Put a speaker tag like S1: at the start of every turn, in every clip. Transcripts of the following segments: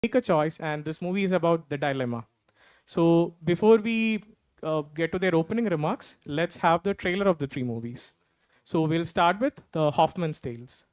S1: make a choice, and this movie is about the dilemma. So before we get to their opening remarks, let's have the trailer of the three movies. So we'll start with the Hoffman's Tales.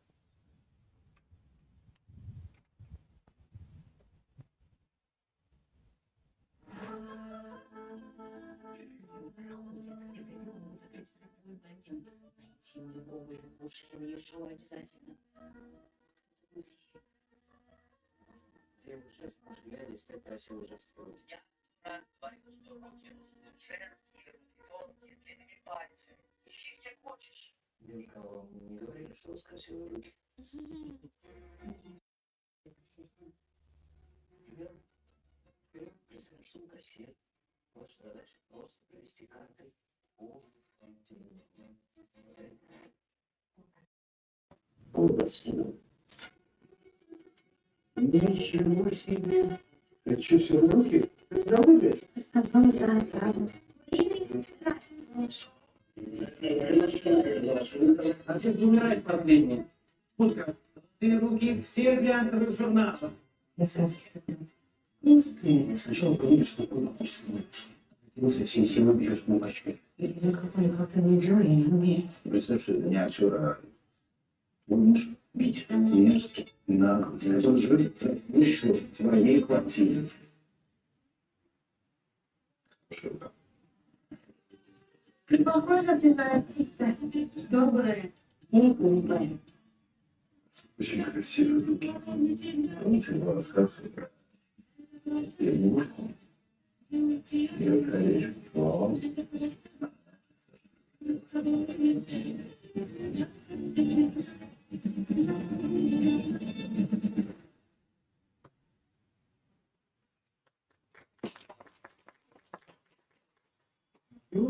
S2: Ничего себе! Это что, все в руки? Забыли? А ты умирать последний. Шутка. Ты руки все глянцевых журналов.
S3: Сначала говорили, что такое пусть его со всей силы бьешь по бачке.
S4: Я как-то не бью, я не умею.
S3: Представь, что меня вчера твой муж бить мерзкий, наглый. И он живет еще в твоей квартире. Шутка.
S4: Не похожа ты на артиста. Добрая. Не понимаю.
S3: Очень красивые руки. Они всегда рассказывают. Я муж. Я конечно, слава.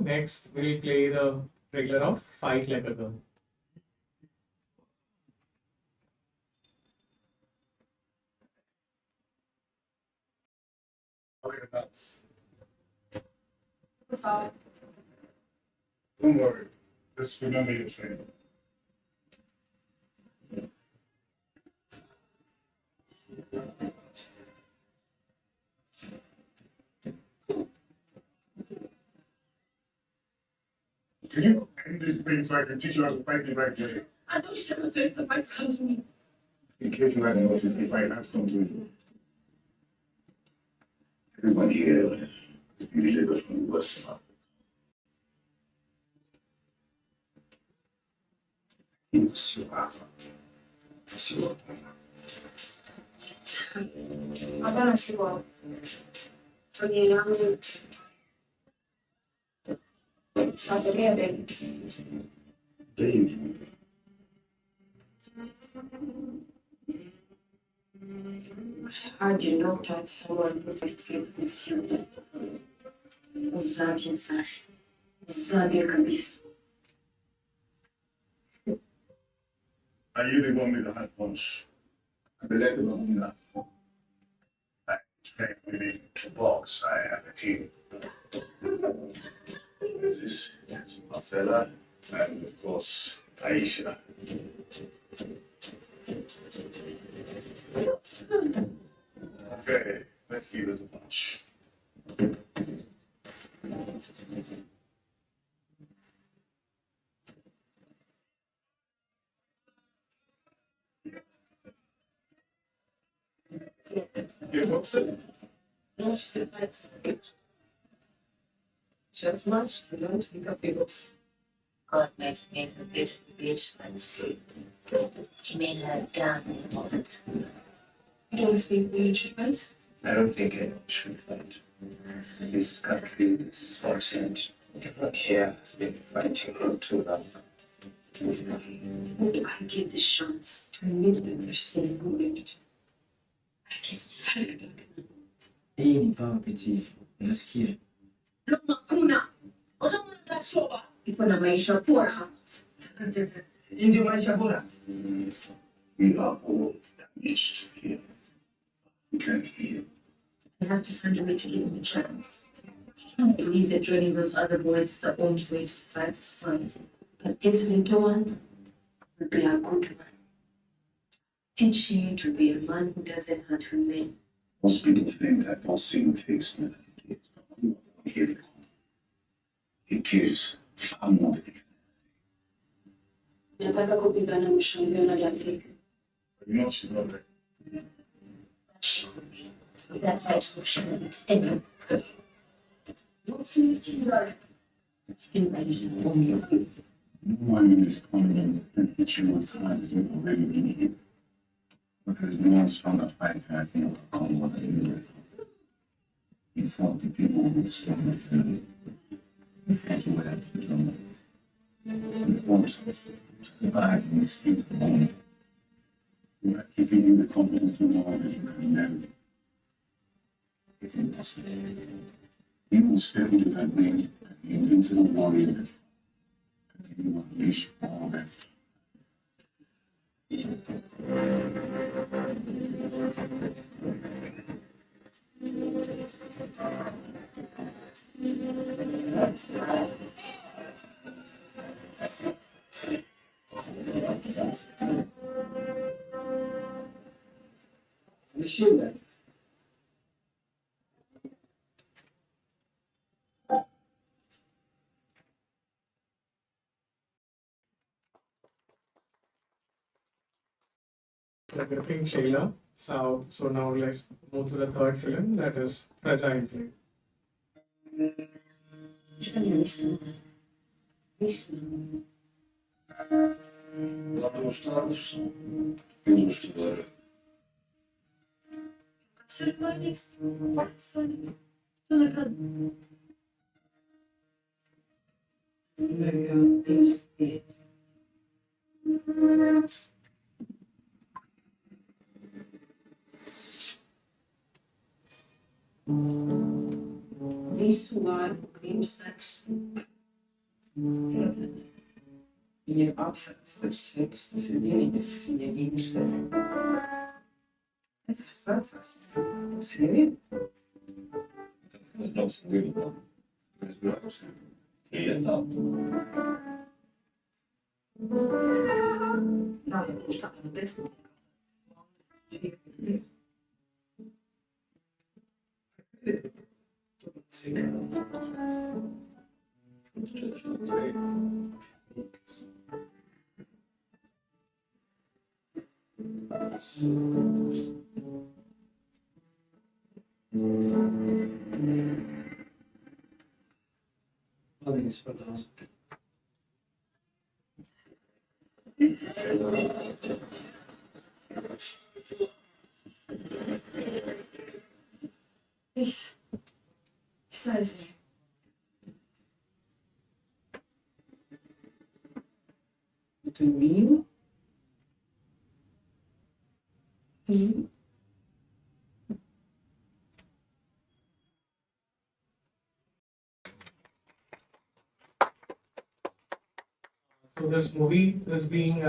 S1: Next, we'll play the trailer of Fight Like a Girl.
S5: Don't worry. Just remember your training. Can you end this thing so I can teach you how to fight the right way?
S4: I thought you said if the fight comes to me.
S5: In case you hadn't noticed, if I have come to you.
S3: Everybody here is delivered from West Africa.
S4: Hapana, si wao. Kwenye yangu. Natokea mbele.
S3: Dave.
S4: How do you know that someone would be fit with you? Uzabi safi. Uzabi kabisa.
S5: Are you the one with the high punch?
S3: I believe in that.
S5: I can't really to box. I have a team. This is Marcella and of course Aisha. Okay, let's see who's the punch.
S4: You're boxing? No, she said that. Just much, you don't pick up your books.
S6: God made her bitch and sleep. He made her down and bottom.
S4: You don't think we should fight?
S3: I don't think anyone should fight. This country is fortunate. Everyone here has been fighting for too long.
S4: Would I get the chance to meet the person who lived? I can fight them.
S3: Hii ni pawa piti, unasikia?
S4: Loma kuna. Ozama na soba. Iko na maisha poa hapa.
S3: Hii ndio maisha bora.
S5: We are all damaged here. We can heal.
S6: I have to find a way to give him a chance. I can't believe that joining those other boys is the only way to survive this fight.
S4: But this little one will be a good one. Teach him to be a man who doesn't hurt women,
S5: Most people think that pulsing takes more than it gives, but when you hear it, it gives far more than it can.
S6: Nataka kupigana mshambio na Afrika.
S5: You know she's not ready.
S6: That's why it's Russian. Anyway. Don't see you.
S5: No one in this continent can hit you with times you've already been hit. But there's no stronger fighter I think on what I do. You fought the people who stronger than you. You fought your way up to the jungle. You fought to survive in this state of moment. We're not giving you the confidence you want that you can never. It's impossible. You will step into that ring as the invincible warrior that you will unleash all that.
S2: Решили.
S1: Like a pink trailer. So now let's move to the third film, that is Fragile Play.
S3: Потому что просто говорю.
S4: Legal, Deus é.
S6: Visu laiku gribas seksu.
S4: Viņa apsakst ar seksu, tas ir vienīgais, kas viņai interesē. Es esmu vecās. Sieviete?
S5: Tas, kas brauksim divi, mēs brauksim trijotā.
S4: Nav jau būs tā kā no 10.
S2: Paldies par daudz.
S4: Viss aizēja. Tu viņu mīli? Mīli?
S1: So this movie is being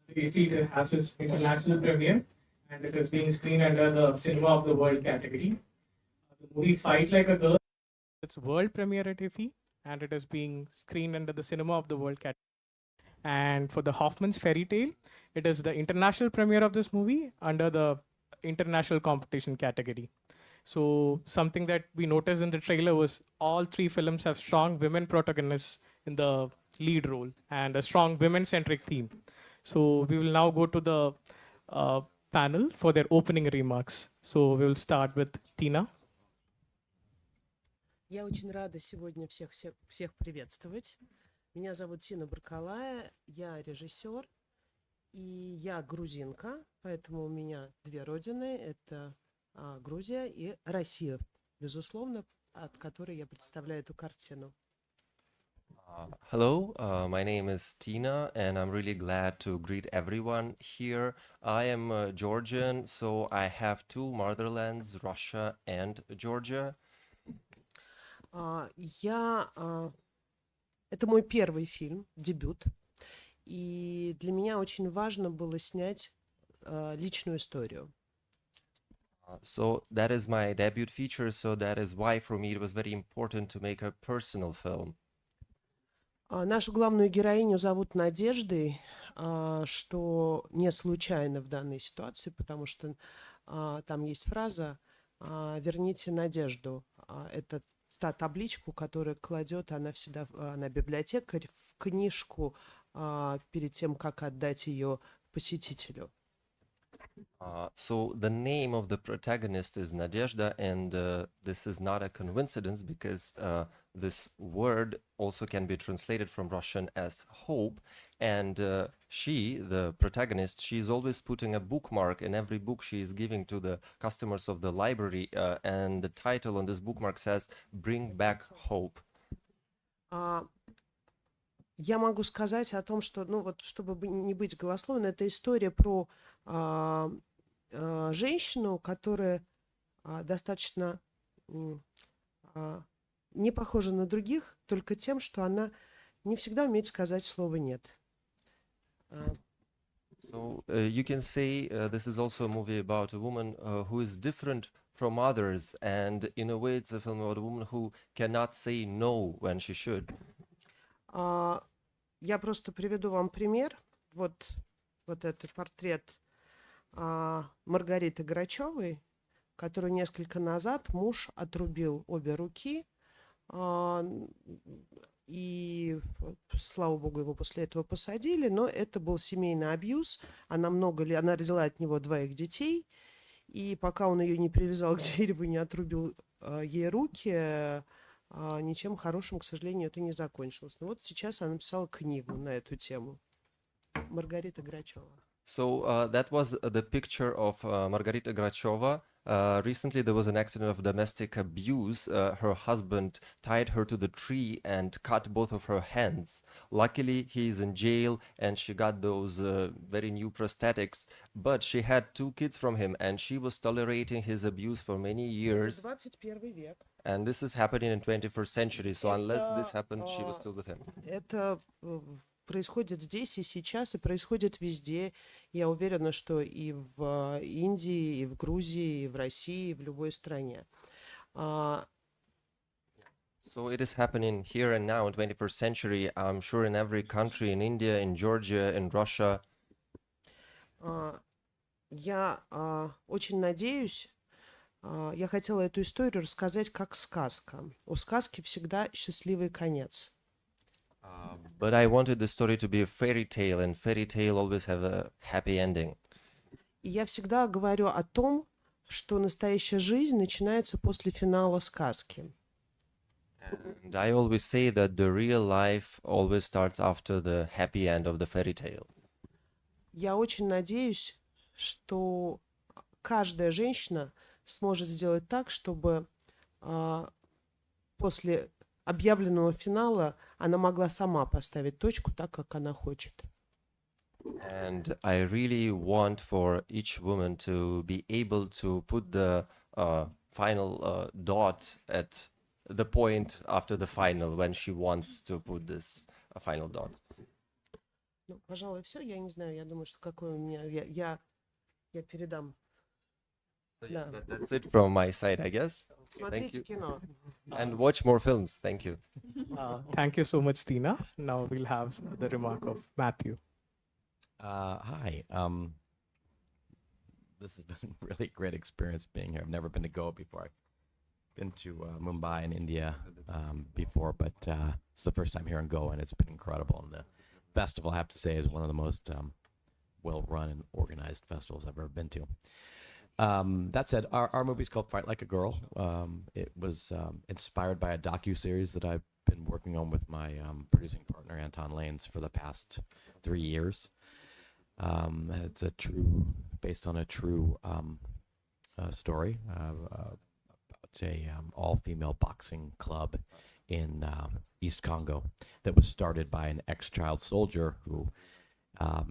S1: it has its international premiere and it is being screened under the Cinema of the World category. The movie Fight Like a Girl. Its world premiere at IFFI and it is being screened under the Cinema of the World category. And for the Hoffman's Fairy Tale, it is the international premiere of this movie under the international competition category. So something that we noticed in the trailer was all three films have strong women protagonists in the lead role and a strong women-centric theme. So we will now go to the panel for their opening remarks. So we will start with Tina.
S7: Я очень рада сегодня всех приветствовать. Меня зовут Тина Баркалая, я режиссер, и я грузинка, поэтому у меня две родины, это Грузия и Россия, безусловно, от которой я представляю эту картину.
S8: Hello, my name is Tina, and I'm really glad to greet everyone here. I am Georgian, so I have two motherlands, Russia and Georgia.
S7: Это мой первый фильм, дебют, и для меня очень важно было снять личную историю.
S8: So that is my debut feature, so that is why for me it was very important to make a personal film.
S7: Нашу главную героиню зовут Надеждой, что не случайно в данной ситуации, потому что там есть фраза «Верните надежду». Это та табличку, которую кладет она всегда, она библиотекарь, в книжку перед тем, как отдать ее посетителю.
S8: So the name of the protagonist is Nadezhda, and this is not a coincidence because this word also can be translated from Russian as hope. And she, the protagonist, she's always putting a bookmark in every book she is giving to the customers of the library. And the title on this bookmark says, "Bring back hope."
S7: Я могу сказать о том, что, ну вот, чтобы не быть голословной, это история про женщину, которая достаточно не похожа на других, только тем, что она не всегда умеет сказать слово «нет».
S8: So you can say this is also a movie about a woman who is different from others, and in a way it's a film about a woman who cannot say no when she should.
S7: Я просто приведу вам пример. Вот это портрет Маргариты Грачевой, которую несколько назад муж отрубил обе руки, и, слава богу, его после этого посадили, но это был семейный абьюз. Она родила от него 2 детей, и пока он ее не привязал к дереву, не отрубил ей руки, ничем хорошим, к сожалению, это не закончилось. Но вот сейчас она написала книгу на эту тему. Маргарита Грачева.
S8: So that was the picture of Margarita Gracheva. Recently, there was an accident of domestic abuse. Her husband tied her to the tree and cut both of her hands. Luckily, he is in jail and she got those very new prosthetics. But she had 2 kids from him and she was tolerating his abuse for many years.
S7: 21 век.
S8: And this is happening in 21st century. So unless this happened, she was still with him.
S7: Это происходит здесь и сейчас, и происходит везде. Я уверена, что и в Индии, и в Грузии, и в России, и в любой стране.
S8: So it is happening here and now in 21st century. I'm sure in every country, in India, in Georgia, in Russia.
S7: Я очень надеюсь, я хотела эту историю рассказать как сказка. У сказки всегда счастливый конец.
S8: But I wanted the story to be a fairy tale, and fairy tale always have a happy ending.
S7: И я всегда говорю о том, что настоящая жизнь начинается после финала сказки.
S8: And I always say that the real life always starts after the happy end of the fairy tale.
S7: Я очень надеюсь, что каждая женщина сможет сделать так, чтобы после объявленного финала она могла сама поставить точку так, как она хочет.
S8: And I really want for each woman to be able to put the final dot at the point after the final when she wants to put this final dot.
S7: Ну, пожалуй, все. Я не знаю, я думаю, что какое у меня... Я передам.
S8: So yeah, that's it from my side, I guess. Thank
S7: Смотрите
S8: you.
S7: кино.
S8: And watch more films. Thank you.
S1: Thank you so much, Tina. Now we'll have the remark of Matthew.
S9: Hi. This has been a really great experience being here. I've never been to Goa before. I've been to Mumbai in India before, but it's the first time here in Goa, and it's been incredible. And the festival, I have to say, is one of the most well-run and organized festivals I've ever been to. That said, our movie is called Fight Like a Girl. It was inspired by a docu-series that I've been working on with my producing partner, Anton Lanes, for the past 3 years. It's based on a true story about a all-female boxing club in East Congo that was started by an ex-child soldier who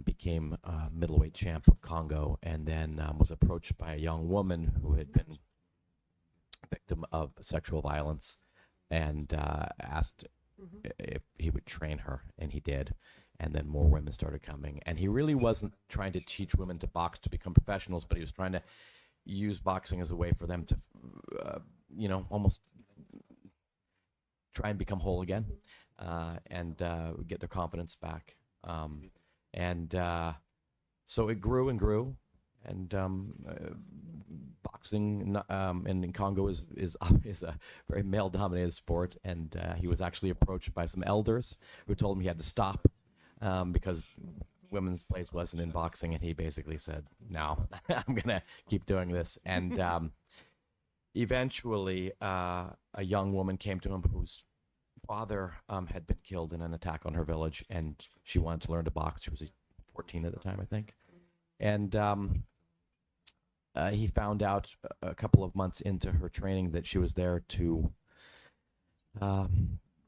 S9: became middleweight champ of Congo, and then was approached by a young woman who had been a victim of sexual violence, and asked if he would train her, and he did. And then more women started coming, and he really wasn't trying to teach women to box to become professionals, but he was trying to use boxing as a way for them to, almost try and become whole again, and get their confidence back. So it grew and grew, and boxing in Congo is a very male-dominated sport, and he was actually approached by some elders who told him he had to stop because women's place wasn't in boxing, and he basically said, "No, I'm gonna keep doing this." And eventually, a young woman came to him whose father had been killed in an attack on her village, and she wanted to learn to box. She was 14 at the time, I think, and he found out a couple of months into her training that she was there to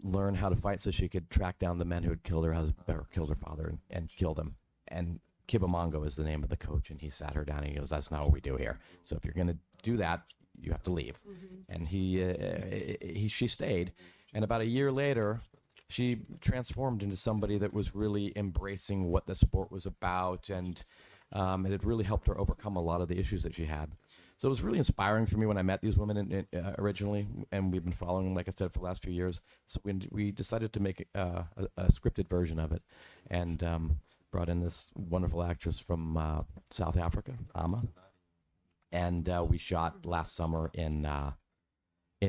S9: learn how to fight so she could track down the men who had killed her husband or killed her father and killed him. And Kibamongo is the name of the coach, and he sat her down and he goes, "That's not what we do here. So if you're going to do that, you have to leave." And she stayed. And about a year later, she transformed into somebody that was really embracing what the sport was about, and it had really helped her overcome a lot of the issues that she had. So it was really inspiring for me when I met these women originally, and we've been following them, like I said, for the last few years. So we decided to make a scripted version of it, and brought in this wonderful actress from South Africa, Ama, and we shot last summer in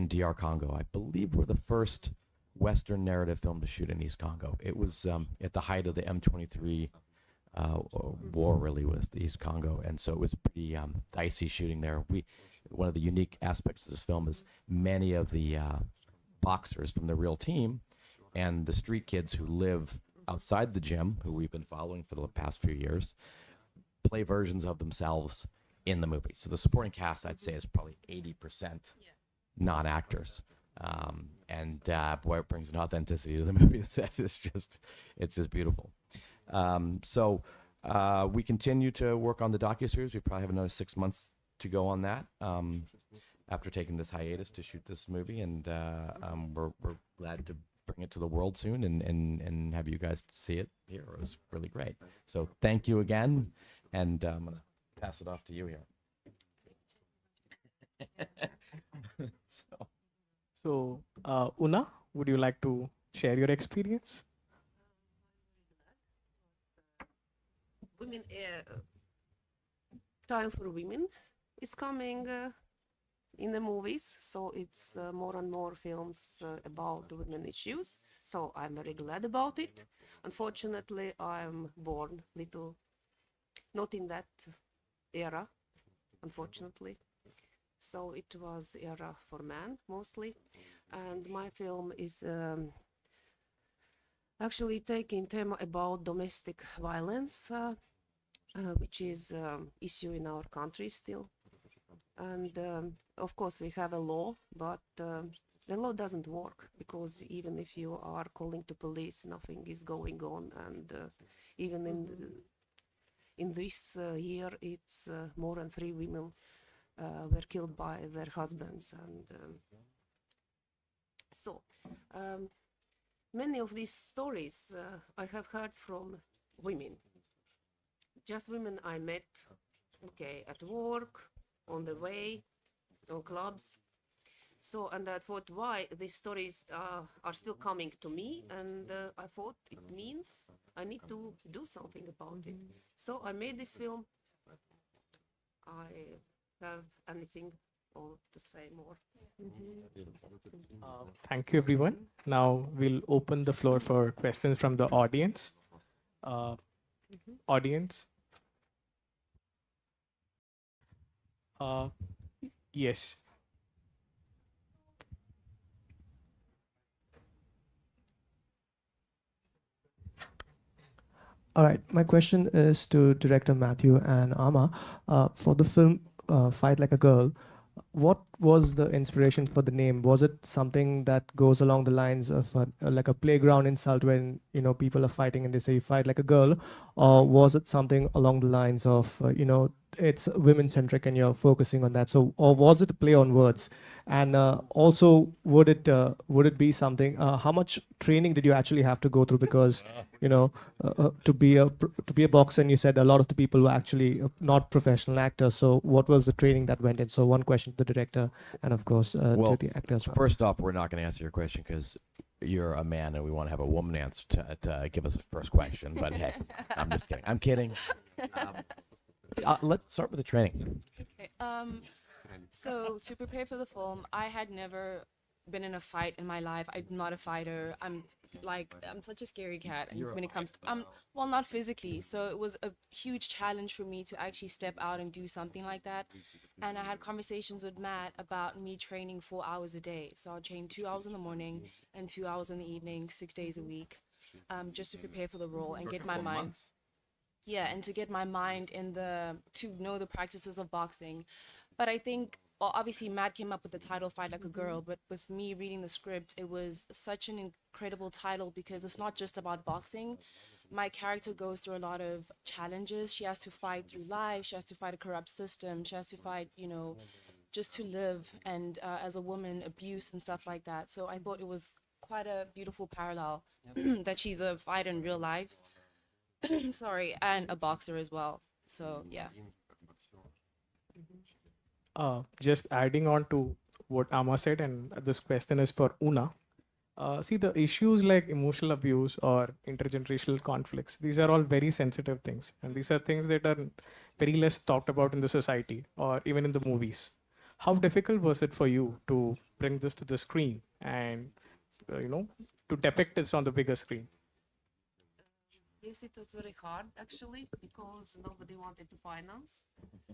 S9: DR Congo. I believe we're the first Western narrative film to shoot in East Congo. It was at the height of the M23 war, really, with East Congo, and so it was pretty dicey shooting there. One of the unique aspects of this film is many of the boxers from the real team and the street kids who live outside the gym, who we've been following for the past few years, play versions of themselves in the movie. So the supporting cast, I'd say, is probably 80% non-actors. And boy, it brings an authenticity to the movie that is just, it's just beautiful. So we continue to work on the docuseries. We probably have another 6 months to go on that after taking this hiatus to shoot this movie, and we're glad to bring it to the world soon and have you guys see it here. It was really great. So thank you again, and I'm gonna pass it off to you here.
S1: So, Una, would you like to share your experience?
S10: Women, time for women is coming in the movies, so it's more and more films about the women issues. So I'm very glad about it. Unfortunately, I'm born not in that era, unfortunately. So it was era for men mostly, and my film is actually taking theme about domestic violence, which is issue in our country still. And of course we have a law, but the law doesn't work, because even if you are calling to police, nothing is going on. And even in this year, it's more than 3 women were killed by their husbands. And so many of these stories I have heard from women, just women I met, at work, on the way, on clubs. So, and I thought, why these stories are still coming to me, and I thought it means I need to do something about it. So I made this film. I have anything or to say more.
S1: Thank you, everyone. Now we'll open the floor for questions from the audience. Audience? Yes.
S11: All right, my question is to director Matthew and Ama. For the film Fight Like a Girl, what was the inspiration for the name? Was it something that goes along the lines of like a playground insult when people are fighting and they say you fight like a girl, or was it something along the lines of it's women centric and you're focusing on that? So, or was it a play on words? And also, would it be something? How much training did you actually have to go through? Because to be a boxer, and you said a lot of the people were actually not professional actors. So, what was the training that went in? So, one question to the director, and of course to the actors.
S9: First off, we're not going to answer your question because you're a man, and we want to have a woman answer to give us the first question. But hey, I'm just kidding. I'm kidding. Let's start with the training.
S12: Okay. So to prepare for the film, I had never been in a fight in my life. I'm not a fighter. I'm such a scary cat. And when it comes to well, not physically. So it was a huge challenge for me to actually step out and do something like that. And I had conversations with Matt about me training 4 hours a day. So I'll train 2 hours in the morning and 2 hours in the evening, 6 days a week, just to prepare for the role and get my mind. Yeah, and to get my mind to know the practices of boxing. But I think, well, obviously Matt came up with the title Fight Like a Girl, but with me reading the script, it was such an incredible title because it's not just about boxing. My character goes through a lot of challenges. She has to fight through life, she has to fight a corrupt system, she has to fight, just to live, and as a woman, abuse and stuff like that. So I thought it was quite a beautiful parallel that she's a fighter in real life. Sorry, and a boxer as well. So yeah.
S1: Just adding on to what Amma said, and this question is for Una. See, the issues like emotional abuse or intergenerational conflicts, these are all very sensitive things. And these are things that are very less talked about in the society or even in the movies. How difficult was it for you to bring this to the screen and, to depict this on the bigger screen?
S10: Yes, it was very hard actually because nobody wanted to finance.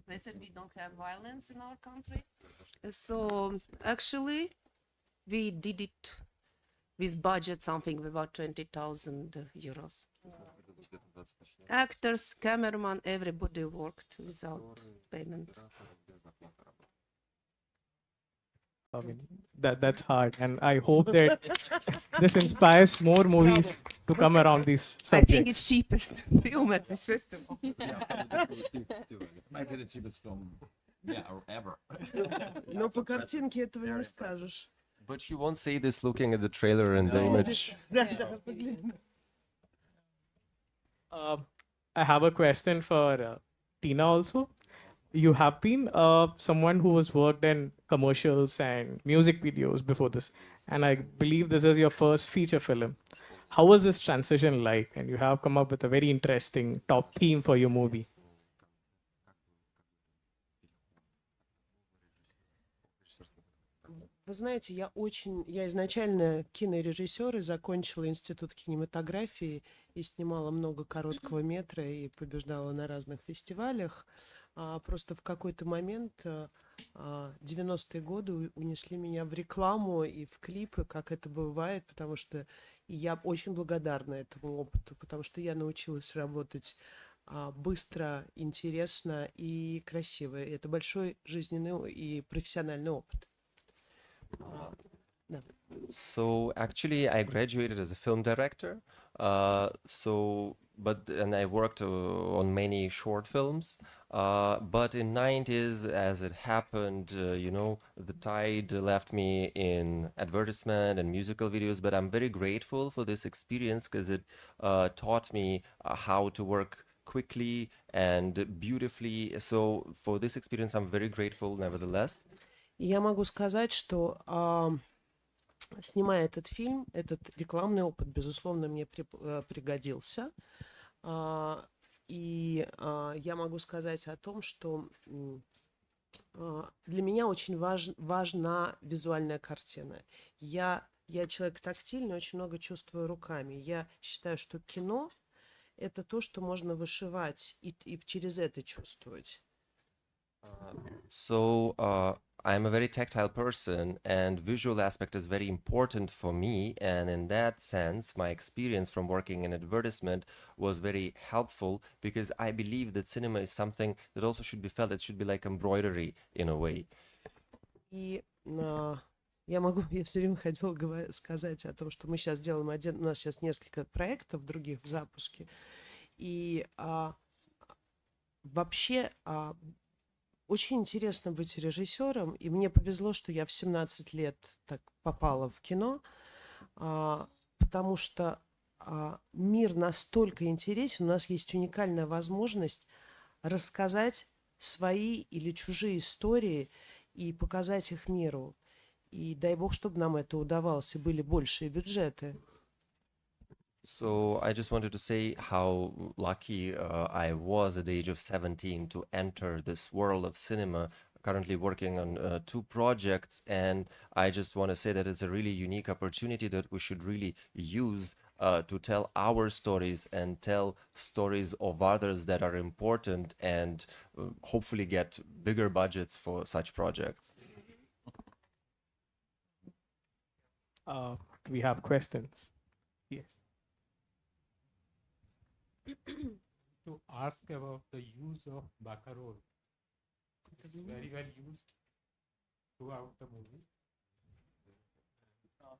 S10: They said we don't have violence in our country. So actually, we did it with budget something about 20,000 euros. Actors, cameraman, everybody worked without payment.
S1: I mean, that's hard, and I hope that this inspires more movies to come around these
S10: I think
S1: subjects.
S10: it's cheapest film at this festival.
S9: Might be the cheapest film, yeah, or ever.
S7: Но по картинке этого не скажешь.
S8: But you won't say this looking at the trailer and the image.
S7: Да, погляди.
S1: I have a question for Tina also. You have been someone who has worked in commercials and music videos before this, and I believe this is your first feature film. How was this transition like? And you have come up with a very interesting top theme for your movie.
S7: Вы знаете, я изначально кинорежиссер и закончила институт кинематографии и снимала много короткого метра и побеждала на разных фестивалях. Просто в какой-то момент 90-е годы унесли меня в рекламу и в клипы, как это бывает, потому что и я очень благодарна этому опыту, потому что я научилась работать быстро, интересно и красиво. И это большой жизненный и профессиональный опыт. Да.
S8: So actually, I graduated as a film director. And I worked on many short films. But in 90s, as it happened, the tide left me in advertisement and musical videos. But I'm very grateful for this experience because it taught me how to work quickly and beautifully. So for this experience, I'm very grateful nevertheless.
S7: Я могу сказать, что снимая этот фильм, этот рекламный опыт, безусловно, мне пригодился. И я могу сказать о том, что для меня очень важна визуальная картина. Я человек тактильный, очень много чувствую руками. Я считаю, что кино — это то, что можно вышивать и через это чувствовать.
S8: So I'm a very tactile person, and visual aspect is very important for me. And in that sense, my experience from working in advertisement was very helpful because I believe that cinema is something that also should be felt. It should be like embroidery in a way.
S7: И я все время хотела сказать о том, что мы сейчас делаем у нас сейчас несколько проектов других в запуске. И вообще очень интересно быть режиссером, и мне повезло, что я в 17 лет так попала в кино, потому что мир настолько интересен, у нас есть уникальная возможность рассказать свои или чужие истории и показать их миру. И дай бог, чтобы нам это удавалось, и были большие бюджеты.
S8: So I just wanted to say how lucky I was at the age of 17 to enter this world of cinema currently working on 2 projects, and I just want to say that it's a really unique opportunity that we should really use to tell our stories and tell stories of others that are important, and hopefully get bigger budgets for such projects.
S1: We have questions. Yes.
S13: To ask about the use of Baccarat. It's very well used throughout the movie.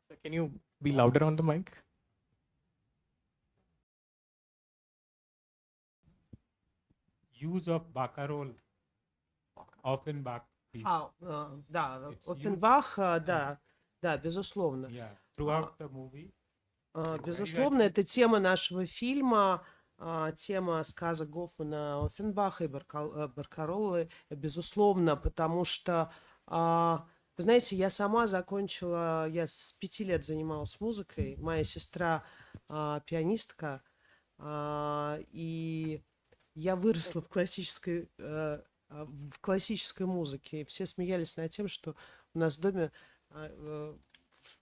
S1: So can you be louder on the mic?
S13: Use of Baccarat, Offenbach piece.
S7: Да,
S13: It's
S7: Оффенбах, да, безусловно.
S13: Yeah, throughout the movie.
S7: Безусловно, это тема нашего фильма, тема сказок Гофмана, Оффенбаха и Баркароллы, безусловно, потому что, вы знаете, я сама закончила, я с 5 лет занималась музыкой, моя сестра пианистка, и я выросла в классической музыке. И все смеялись над тем, что у нас в доме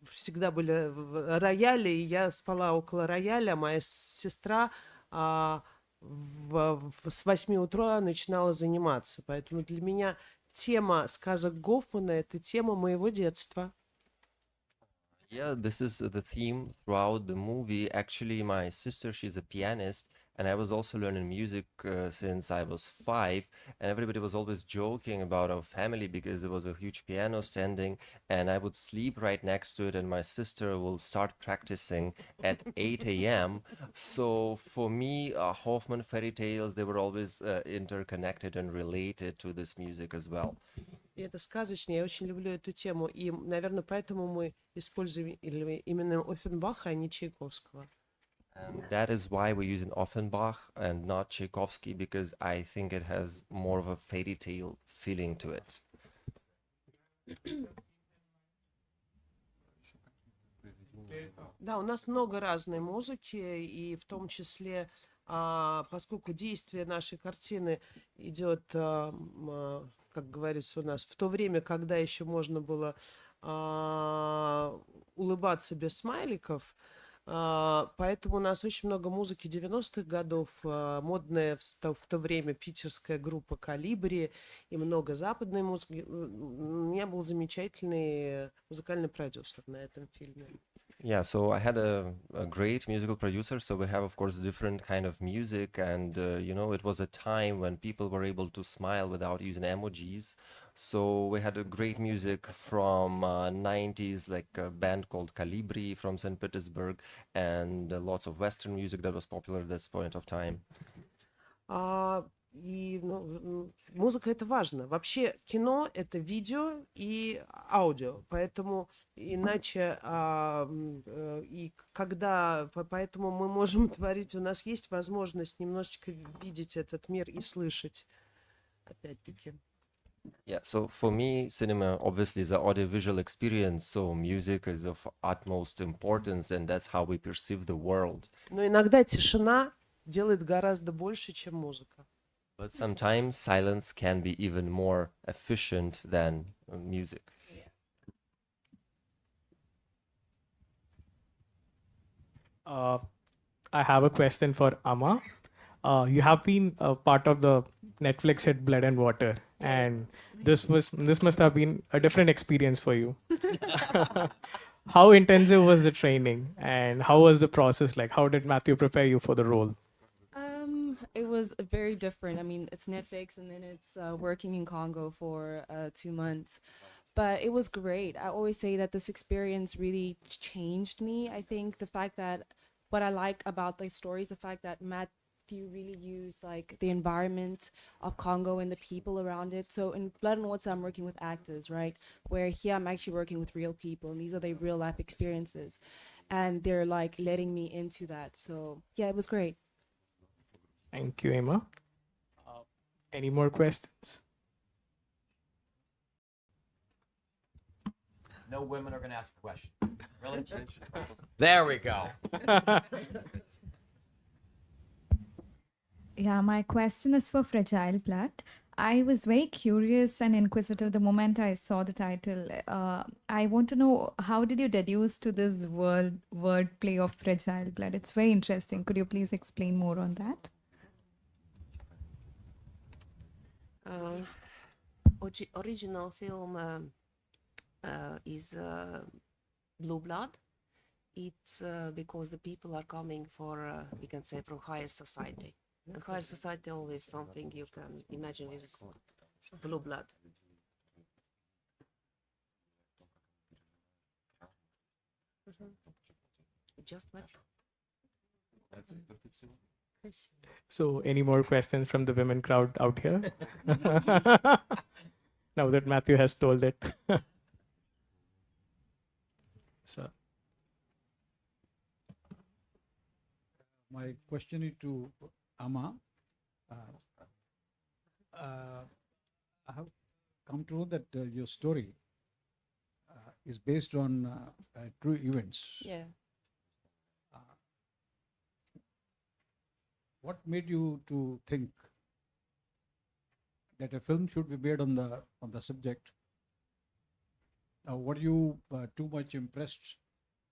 S7: всегда были рояли, и я спала около рояля, а моя сестра с 8 утра начинала заниматься. Поэтому для меня тема сказок Гофмана – это тема моего детства.
S8: Yeah, this is the theme throughout the movie. Actually, my sister, she's a pianist, and I was also learning music since I was 5, and everybody was always joking about our family because there was a huge piano standing, and I would sleep right next to it, and my sister will start practicing at 8 a.m. So for me, Hoffman fairy tales, they were always interconnected and related to this music as well.
S7: И это сказочно, я очень люблю эту тему, и, наверное, поэтому мы используем именно Оффенбаха, а не Чайковского.
S8: And that is why we're using Offenbach and not Tchaikovsky, because I think it has more of a fairy tale feeling to it.
S7: Да, у нас много разной музыки, и в том числе, поскольку действие нашей картины идет, как говорится у нас, в то время, когда еще можно было улыбаться без смайликов, поэтому у нас очень много музыки 90-х годов, модная в то время питерская группа «Калибри» и много западной музыки. У меня был замечательный музыкальный продюсер на этом фильме.
S8: Yeah, so I had a great musical producer, so we have, of course, different kind of music, and you know, it was a time when people were able to smile without using emojis. So we had a great music from 90s, like a band called Calibri from St. Petersburg, and lots of Western music that was popular at this point of time.
S7: И музыка это важно. Вообще кино это видео и аудио, поэтому иначе и когда поэтому мы можем творить, у нас есть возможность немножечко видеть этот мир и слышать. Опять-таки.
S8: Yeah, so for me, cinema obviously is an audiovisual experience, so music is of utmost importance, and that's how we perceive the world.
S7: Но иногда тишина делает гораздо больше, чем музыка.
S8: But sometimes silence can be even more efficient than music.
S1: I have a question for Amma. You have been a part of the Netflix hit Blood and Water, and this must have been a different experience for you. How intensive was the training, and how was the process like? How did Matthew prepare you for the role?
S12: It was very different. I mean, it's Netflix, and then it's working in Congo for 2 months. But it was great. I always say that this experience really changed me. I think the fact that what I like about the story is the fact that Matthew really used like the environment of Congo and the people around it. So in Blood and Water, I'm working with actors, right? Where here I'm actually working with real people, and these are their real life experiences. And they're like letting me into that. So yeah, it was great.
S1: Thank you, Emma. Any more questions?
S9: No women are going to ask a question. Really? There we go.
S14: Yeah, my question is for Fragile Plat. I was very curious and inquisitive the moment I saw the title. I want to know, how did you deduce to this wordplay of fragile blood? It's very interesting. Could you please explain more on that?
S10: Original film is Blue Blood. It's because the people are coming for, we can say, from higher society. And higher society always something you can imagine is blue blood. Just what?
S11: So, any more questions from the women crowd out here? Now that Matthew has told it. So,
S15: my question is to Amma. I have come to know that your story is based on true events.
S12: Yeah.
S15: What made you to think that a film should be made on the subject? Were you too much impressed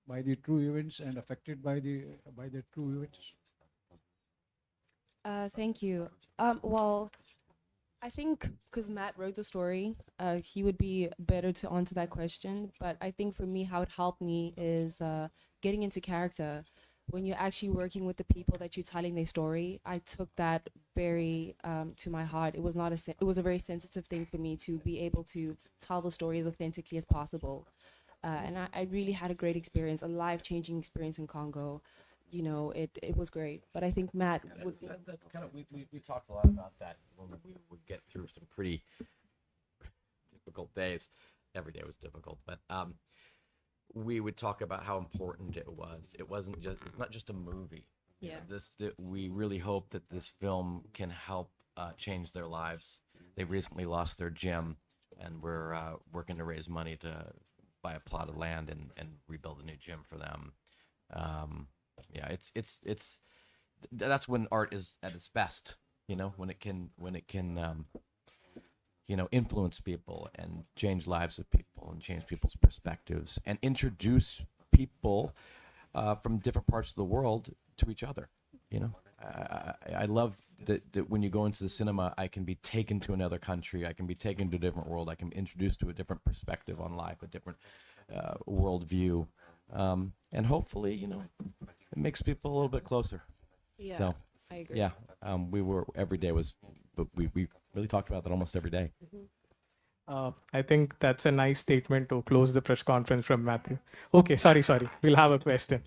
S15: by the true events and affected by the true events?
S12: Thank you. Well, I think because Matt wrote the story, he would be better to answer that question. But I think for me, how it helped me is getting into character. When you're actually working with the people that you're telling their story, I took that very to my heart. It was not it was a very sensitive thing for me to be able to tell the story as authentically as possible. And I really had a great experience, a life-changing experience in Congo. You know, it was great. But I think Matt would.
S9: That's kind of we talked a lot about that when we would get through some pretty difficult days. Every day was difficult, but we would talk about how important it was. It's not just a movie.
S12: Yeah.
S9: We really hope that this film can help change their lives. They recently lost their gym, and we're working to raise money to buy a plot of land and rebuild a new gym for them. Yeah, it's that's when art is at its best. You know, when it can influence people and change lives of people and change people's perspectives and introduce people from different parts of the world to each other. You know, I love that when you go into the cinema, I can be taken to another country, I can be taken to a different world, I can be introduced to a different perspective on life, a different worldview, and hopefully, it makes people a little bit closer.
S12: Yeah,
S9: so,
S12: I agree.
S9: Yeah, every day was, but we really talked about that almost every day.
S11: I think that's a nice statement to close the press conference from Matthew. Okay, sorry. We'll have a question.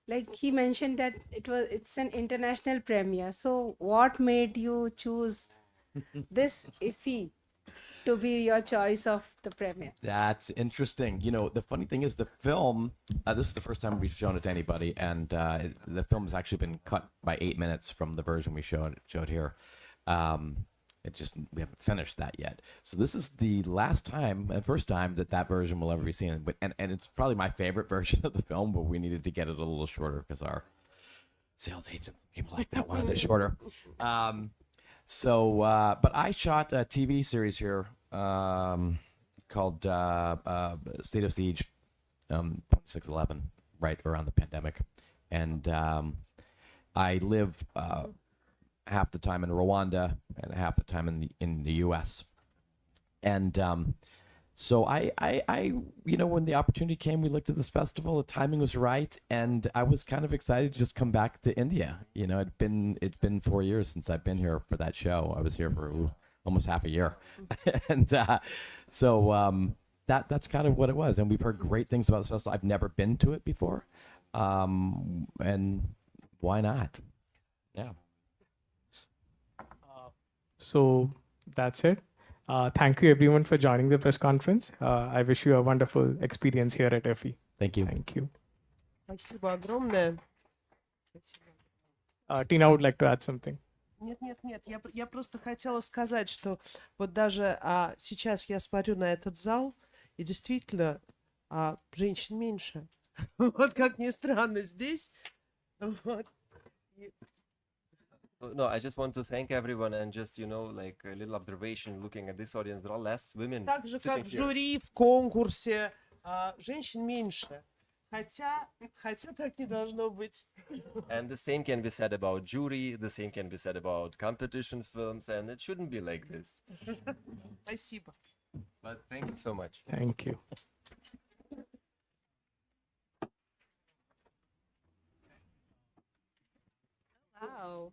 S16: Like he mentioned that it's an international premiere. So what made you choose this IFFI to be your choice of the premiere?
S9: That's interesting. The funny thing is the film, this is the first time we've shown it to anybody, and the film has actually been cut by 8 minutes from the version we showed here. We haven't finished that yet. So this is the first time that version will ever be seen. And it's probably my favorite version of the film, but we needed to get it a little shorter because our sales agents, people like that, wanted it shorter. But I shot a TV series here called State of Siege, 6/11, right around the pandemic. And I live half the time in Rwanda and half the time in the U.S. And so I when the opportunity came, we looked at this festival. The timing was right, and I was kind of excited to just come back to India. It's been 4 years since I've been here for that show. I was here for almost half a year, and so that's kind of what it was. And we've heard great things about this festival. I've never been to it before, and why not? Yeah.
S11: So that's it. Thank you everyone for joining the press conference. I wish you a wonderful experience here at IFFI.
S9: Thank you.
S11: Thank you.
S7: Спасибо огромное.
S11: Tina would like to add something.
S7: Нет. Я просто хотела сказать, что вот даже сейчас я смотрю на этот зал, и действительно женщин меньше. Вот как ни странно здесь. Вот.
S8: No, I just want to thank everyone and just, like a little observation looking at this audience. There are less women
S7: Так же,
S8: sitting
S7: как в
S8: here.
S7: жюри, в конкурсе, женщин меньше. Хотя так не должно быть.
S8: And the same can be said about jury, the same can be said about competition films, and it shouldn't be like this.
S7: Спасибо.
S8: But thank you so much.
S11: Thank you.
S12: Wow.